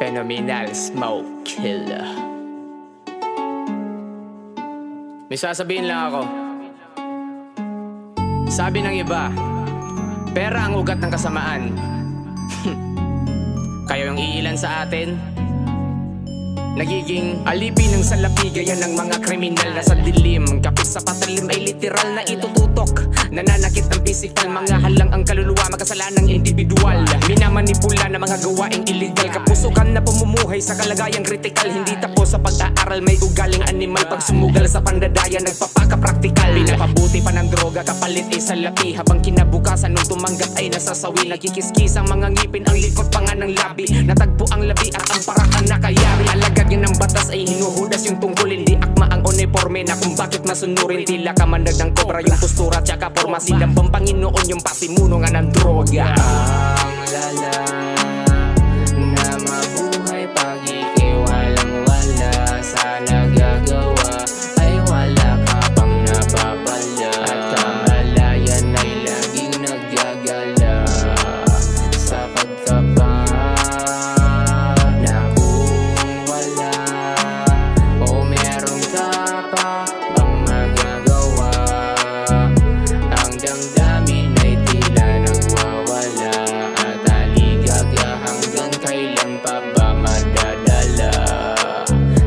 Phenomenal Smoke Killer. May sasabihin lang ako. Sabi ng iba, pera ang ugat ng kasamaan. Kayo yung iilan sa atin, nagiging alipin ng salapi gaya ng mga kriminal na sa dilim. Kapit sa patalim ay literal na itututok. Nananakit ng pisikal, mga halang ang kaluluwa, makasalanang individual. Minamanipula na mga gawaing illegal. Kapusukan na pamumuhay sa kalagayang kritikal. Hindi tapos sa pag-aaral, may ugaling animal. Pag sumugal sa pandadaya, nagpapaka-praktikal. Pinapabuti pa ng droga, kapalit ay salapi. Habang kinabukasan nung tumanggap ay nasasawi. Nagkikiskis ang mga ngipin, ang likod pa nga ng labi. Natagpo ang labi at ang parakang nakayari. Alagad yan ng batas ay hinuhudas yung tungkol. Hindi akma ang uniforme na kung bakit masunurin. Tila kamandag ng kobra yung postura tsaka forma. Silang Panginoon yung pasimuno nga ng droga. Ang lala na mabuhay pag ikiwalang wala sa nagagawa ay wala ka pang napapala. At kamalayan ay laging naggagala sa pagkapa na kung wala o merong ka pa bang magagawa. Ang damdamin ay tila nagwawala at aligaga hanggang kailan pa ba madadala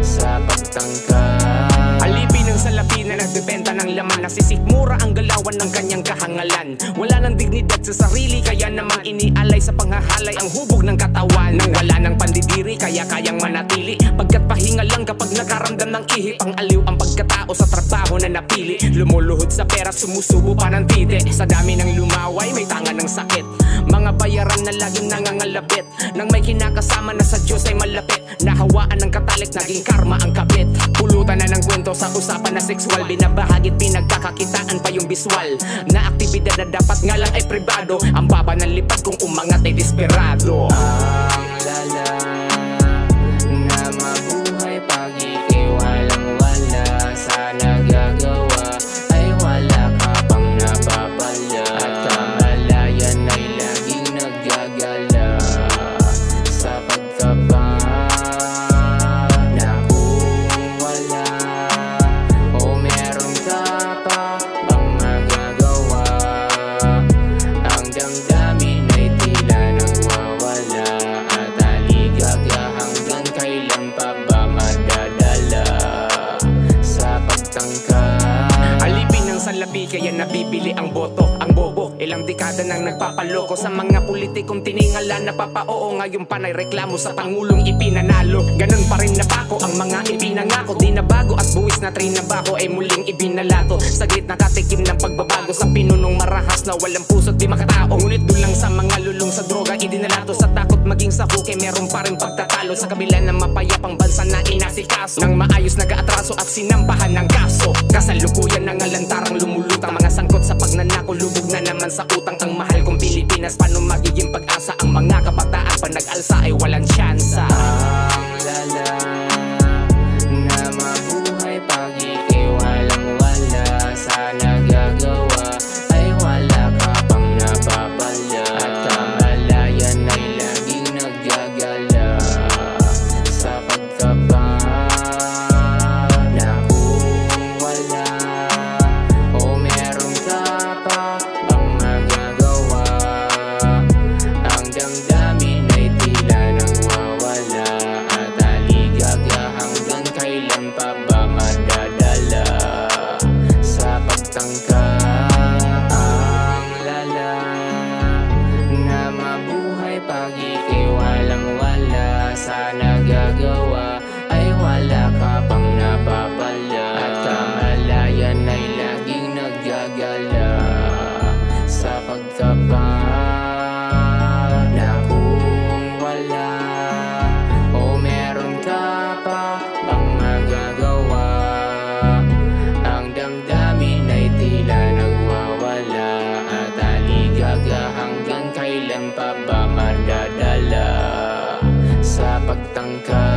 sa pagtangka. Alipin ng salapi na nagbebenta ng laman. Nasisikmura ang galawan ng kanyang kahangalan. Wala ng dignidad sa sarili, kaya naman inialay sa panghahalay ang hubog ng katawan. Nang wala ng pandidiri, kaya kayang manatili. Pagkat pahinga lang kapag nakaramdam ng ihip. Ang aliw ang pagkatao sa trabaho na napili. Lumuluhod sa pera, sumusubo pa ng titi. Sa dami ng lumaway, may tanga ng sakit. Mga bayaran na laging nangangalabit. Nang may kinakasama na sa Diyos ay malapit. Nahawaan ng katalik, naging karma ang kapit. Pulutan na ng kwento sa usapan na sexual. Binabahagit, pinagkakakitaan pa yung visual. Na aktibidad na dapat nga lang ay pribado. Ang baba ng lipad kung umangat ay desperado. Ang lala na mabuhay pag ikiwalang wala sa nagagawa ay wala ka pang napapala. At kamalayan ay laging naggagala sa pagkapa na kung wala o merong ka pa bang magagawa. Ang damdamin ay tila nagwawala at aligaga hanggang kailan pa ba madadala sa pagtangka. Alipin ng salapi kaya nabibili ang boto. Ang bobo, ilang dekada nang nagpapaloko sa mga politikong tiningala na papaoo. Ngayon panay reklamo sa Pangulong ipinanalo. Ganun pa rin napako ang mga ipinangako. Di na bago at buwis na trinabaho ay muling ibinalato. Saglit nakatikim ng pagbabago sa pinunong marahas na walang puso't di makatao. Ngunit dulang sa mga lulong sa droga idinalato. Sa takot maging sa hukay meron pa rin pagtatalo. Sa kabila ng mapayapang bansa na inasikaso nang maayos nag-aatraso at sinampahan ng kaso. Kasalukuyan ng alantarang lumulutang mga sangkot sa pagnanako. Lubog na naman sa utang ang mahal kong Pilipinas. Paano magiging pag-asa ang mga kabataan pag nag-alsa ay walang tsansa. Ang lala na mabuhay pag ikiwalang wala sa nagagawa ay wala ka pang napapala. At kamalayan ay laging naggagala sa pagkapa na kung wala o merong ka pa bang magagawa. Ang damdamin ay tila nagwawala at aligaga hanggang kailan pa ba madadala sa pagtangka. Ang lala na mabuhay pag ikiwalang wala sa nagagawa ay wala ka pang napapala. At kamalayan ay laging naggagala sa pagkapa na kung wala o meron ka pa bang magagawa. Ang damdamin ay tila nagwawala at aligaga hanggang kailan pa ba madadala sa pagtangka.